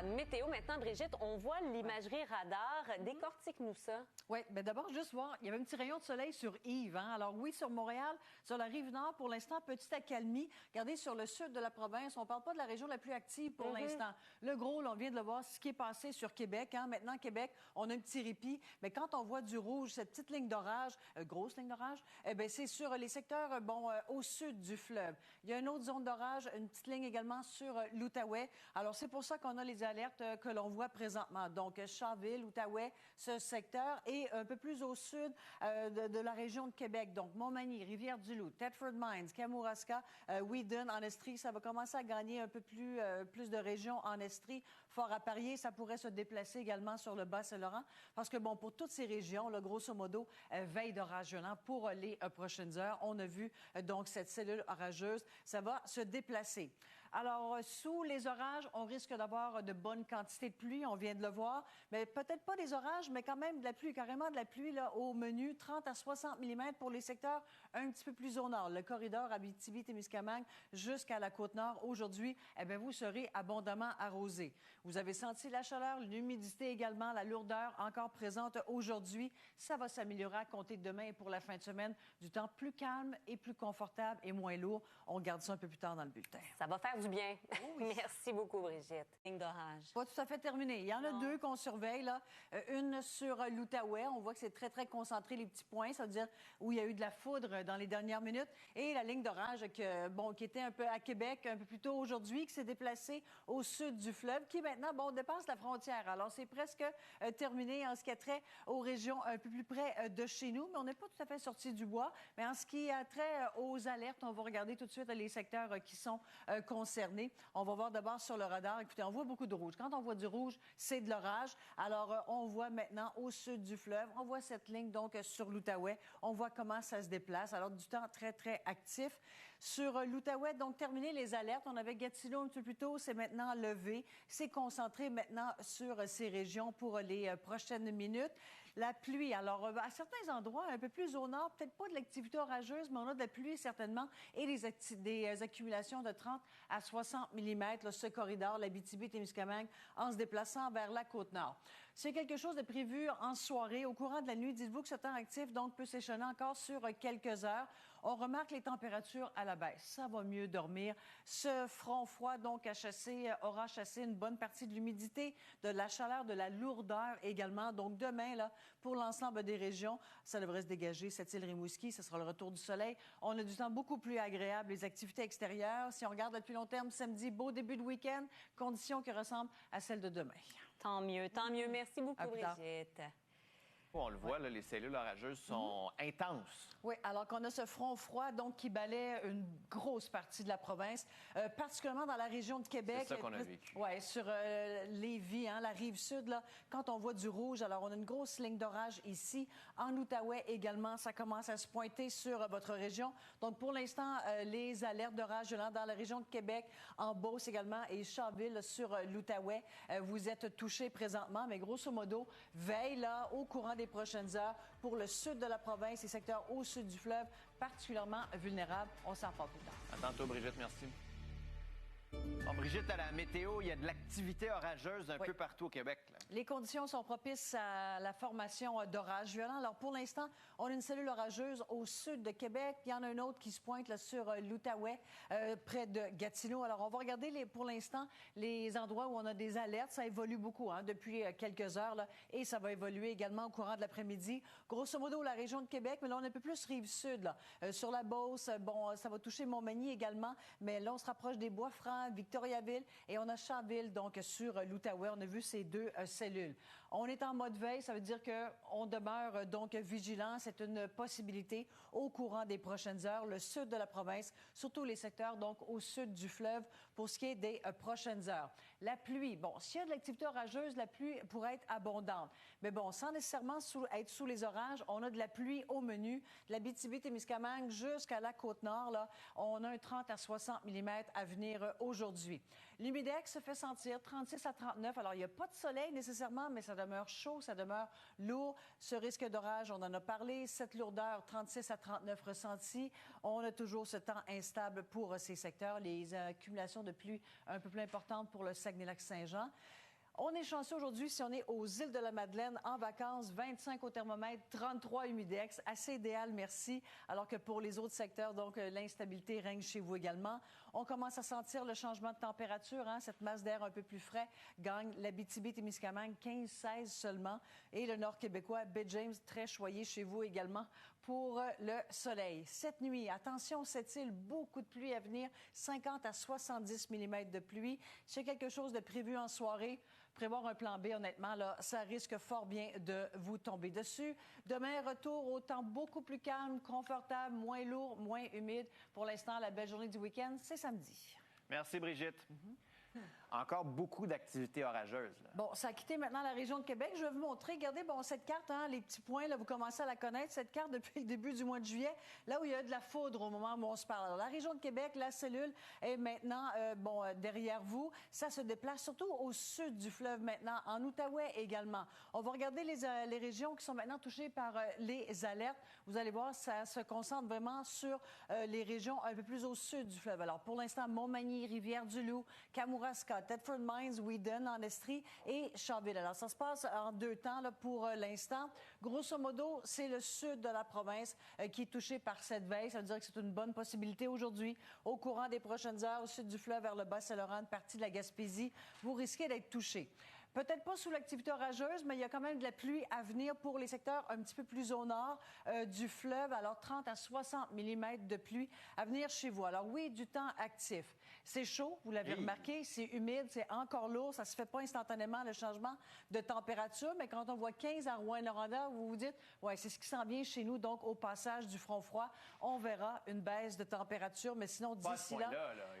la météo maintenant, Brigitte. On voit l'imagerie radar. Décortique-nous ça. Oui, bien d'abord, juste voir, il y avait un petit rayon de soleil sur Yves. Hein? Alors oui, sur Montréal, sur la Rive-Nord, pour l'instant, petite accalmie. Regardez, sur le sud de la province, on ne parle pas de la région la plus active pour l'instant. Le gros, là, on vient de le voir, ce qui est passé sur Québec. Hein? Maintenant, Québec, on a un petit répit. Mais quand on voit du rouge, cette petite ligne d'orage, grosse ligne d'orage, eh bien, c'est sur les secteurs, au sud du fleuve. Il y a une autre zone d'orage, une petite ligne également sur l'Outaouais. Alors, c'est pour ça qu'on a les alertes que l'on voit présentement. Donc, Chaville, Outaouais, ce secteur, et un peu plus au sud de la région de Québec. Donc, Montmagny, Rivière-du-Loup, Thetford Mines, Kamouraska, Wheaton, en Estrie. Ça va commencer à gagner un peu plus de régions en Estrie. Fort à parier, ça pourrait se déplacer également sur le Bas-Saint-Laurent. Parce que, bon, pour toutes ces régions, là, grosso modo, veille d'orage violent pour les prochaines heures. On a vu, donc, cette cellule orageuse. Ça va se déplacer. Alors, sous les orages, on risque d'avoir de bonnes quantités de pluie. On vient de le voir. Mais peut-être pas des orages, mais quand même de la pluie, carrément de la pluie là, au menu, 30 à 60 mm pour les secteurs un petit peu plus au nord. Le corridor Abitibi-Témiscamingue jusqu'à la Côte-Nord. Aujourd'hui, eh bien, vous serez abondamment arrosés. Vous avez senti la chaleur, l'humidité également, la lourdeur encore présente aujourd'hui. Ça va s'améliorer à compter de demain et pour la fin de semaine. Du temps plus calme et plus confortable et moins lourd. On garde ça un peu plus tard dans le bulletin. Ça va faire du bien. Oui. Merci beaucoup, Brigitte. Ligne d'orage. Pas tout à fait terminé. Il y en a deux qu'on surveille, là. Une sur l'Outaouais. On voit que c'est très, très concentré, les petits points. Ça veut dire où il y a eu de la foudre dans les dernières minutes. Et la ligne d'orage qui était un peu à Québec un peu plus tôt aujourd'hui, qui s'est déplacée au sud du fleuve, qui maintenant, dépasse la frontière. Alors, c'est presque terminé en ce qui a trait aux régions un peu plus près de chez nous. Mais on n'est pas tout à fait sorti du bois. Mais en ce qui a trait aux alertes, on va regarder tout de suite les secteurs qui sont concernés. On va voir d'abord sur le radar. Écoutez, on voit beaucoup de rouge. Quand on voit du rouge, c'est de l'orage. Alors, on voit maintenant au sud du fleuve, on voit cette ligne donc sur l'Outaouais. On voit comment ça se déplace. Alors, du temps très, très actif. Sur l'Outaouais, donc, terminé les alertes. On avait Gatineau un petit peu plus tôt. C'est maintenant levé. C'est concentré maintenant sur ces régions pour les prochaines minutes. La pluie, alors, à certains endroits, un peu plus au nord, peut-être pas de l'activité orageuse, mais on a de la pluie certainement et des accumulations de 30 à 60 mm, là, ce corridor, l'Abitibi-Témiscamingue, en se déplaçant vers la Côte-Nord. C'est quelque chose de prévu en soirée. Au courant de la nuit, dites-vous que ce temps actif, donc, peut s'échelonner encore sur quelques heures. On remarque les températures à la baisse. Ça va mieux dormir. Ce front froid, donc, aura chassé une bonne partie de l'humidité, de la chaleur, de la lourdeur également. Donc, demain, là, pour l'ensemble des régions, ça devrait se dégager. Cette île Rimouski, ce sera le retour du soleil. On a du temps beaucoup plus agréable, les activités extérieures. Si on regarde depuis long terme, samedi, beau début de week-end, conditions qui ressemblent à celles de demain. Tant mieux, tant mieux. Merci beaucoup, Brigitte. On le voit, là, les cellules orageuses sont intenses. Oui, alors qu'on a ce front froid donc qui balaie une grosse partie de la province, particulièrement dans la région de Québec. C'est ça qu'on a vécu. Oui, sur Lévis, hein, la rive sud, là, quand on voit du rouge, alors on a une grosse ligne d'orage ici. En Outaouais également, ça commence à se pointer sur votre région. Donc, pour l'instant, les alertes d'orage violent dans la région de Québec, en Beauce également, et Chaville sur l'Outaouais. Vous êtes touchés présentement, mais grosso modo, veille là, au courant des prochaines heures pour le sud de la province et secteurs au sud du fleuve, particulièrement vulnérables. On s'en parle plus tard. À tantôt, Brigitte. Merci. Bon, Brigitte, à la météo, il y a de l'activité orageuse un peu partout au Québec. Là. Les conditions sont propices à la formation d'orages violents. Alors, pour l'instant, on a une cellule orageuse au sud de Québec. Il y en a une autre qui se pointe là, sur l'Outaouais, près de Gatineau. Alors, on va regarder pour l'instant les endroits où on a des alertes. Ça évolue beaucoup depuis quelques heures là, et ça va évoluer également au courant de l'après-midi. Grosso modo, la région de Québec, mais là, on est un peu plus rive sud. Là. Sur la Beauce, ça va toucher Montmagny également, mais là, on se rapproche des Bois-Francs, Victoriaville, et on a Chaville, donc, sur l'Outaouais. On a vu ces deux cellules. On est en mode veille, ça veut dire qu'on demeure donc vigilant. C'est une possibilité au courant des prochaines heures. Le sud de la province, surtout les secteurs, donc, au sud du fleuve, pour ce qui est des prochaines heures. La pluie, bon, s'il y a de l'activité orageuse, la pluie pourrait être abondante. Mais bon, sans nécessairement être sous les orages, on a de la pluie au menu. De l'Abitibi-Témiscamingue jusqu'à la Côte-Nord, là, on a un 30 à 60 mm à venir aujourd'hui. L'humidex se fait sentir 36 à 39. Alors, il n'y a pas de soleil nécessairement, mais ça demeure chaud, ça demeure lourd. Ce risque d'orage, on en a parlé. Cette lourdeur, 36 à 39 ressentis. On a toujours ce temps instable pour ces secteurs. Les accumulations de pluie un peu plus importantes pour le Saguenay-Lac-Saint-Jean. On est chanceux aujourd'hui si on est aux îles de la Madeleine en vacances, 25 au thermomètre, 33 humidex, assez idéal, merci. Alors que pour les autres secteurs, donc l'instabilité règne chez vous également. On commence à sentir le changement de température, hein? Cette masse d'air un peu plus frais gagne l'Abitibi-Témiscamingue, 15-16 seulement. Et le nord québécois, Baie James, très choyé chez vous également pour le soleil. Cette nuit, attention, cette île, beaucoup de pluie à venir, 50 à 70 mm de pluie. S'il y a quelque chose de prévu en soirée, prévoir un plan B, honnêtement, là, ça risque fort bien de vous tomber dessus. Demain, retour au temps beaucoup plus calme, confortable, moins lourd, moins humide. Pour l'instant, la belle journée du week-end, c'est samedi. Merci, Brigitte. Encore beaucoup d'activités orageuses. Là. Bon, ça a quitté maintenant la région de Québec. Je vais vous montrer. Regardez, bon, cette carte, hein, les petits points, là, vous commencez à la connaître. Cette carte depuis le début du mois de juillet, là où il y a de la foudre au moment où on se parle. Alors, la région de Québec, la cellule est maintenant, derrière vous. Ça se déplace surtout au sud du fleuve maintenant, en Outaouais également. On va regarder les régions qui sont maintenant touchées par les alertes. Vous allez voir, ça se concentre vraiment sur les régions un peu plus au sud du fleuve. Alors, pour l'instant, Montmagny, Rivière-du-Loup, Kamouraska, Thetford Mines, Wheaton, en Estrie et Charville. Alors, ça se passe en deux temps là, pour l'instant. Grosso modo, c'est le sud de la province qui est touché par cette veille. Ça veut dire que c'est une bonne possibilité aujourd'hui. Au courant des prochaines heures, au sud du fleuve, vers le Bas-Saint-Laurent, une partie de la Gaspésie, vous risquez d'être touché. Peut-être pas sous l'activité orageuse, mais il y a quand même de la pluie à venir pour les secteurs un petit peu plus au nord du fleuve. Alors, 30 à 60 mm de pluie à venir chez vous. Alors oui, du temps actif. C'est chaud, vous l'avez remarqué, c'est humide, c'est encore lourd. Ça se fait pas instantanément, le changement de température. Mais quand on voit 15 à Rouyn-Noranda, vous vous dites, ouais, c'est ce qui s'en vient chez nous. Donc, au passage du front froid, on verra une baisse de température. Mais sinon, d'ici là...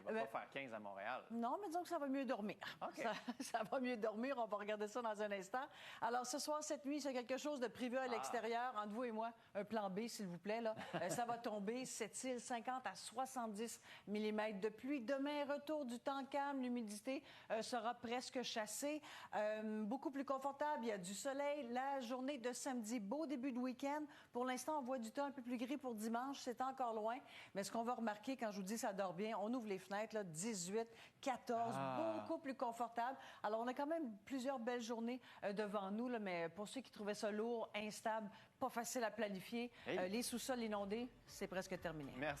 Il va pas faire 15 à Montréal. Non, mais disons que ça va mieux dormir. Okay. Ça va mieux dormir. On va regarder ça dans un instant. Alors, ce soir, cette nuit, c'est quelque chose de prévu à l'extérieur. Entre vous et moi, un plan B, s'il vous plaît. Là. Ça va tomber, cette île, 50 à 70 mm de pluie. Demain, retour du temps calme. L'humidité sera presque chassée. Beaucoup plus confortable. Il y a du soleil. La journée de samedi, beau début de week-end. Pour l'instant, on voit du temps un peu plus gris pour dimanche. C'est encore loin. Mais ce qu'on va remarquer quand je vous dis ça dort bien, on ouvre les fenêtres, là, 18, 14, beaucoup plus confortable. Alors, on a quand même plusieurs belles journées devant nous, là, mais pour ceux qui trouvaient ça lourd, instable, pas facile à planifier, les sous-sols inondés, c'est presque terminé. Merci.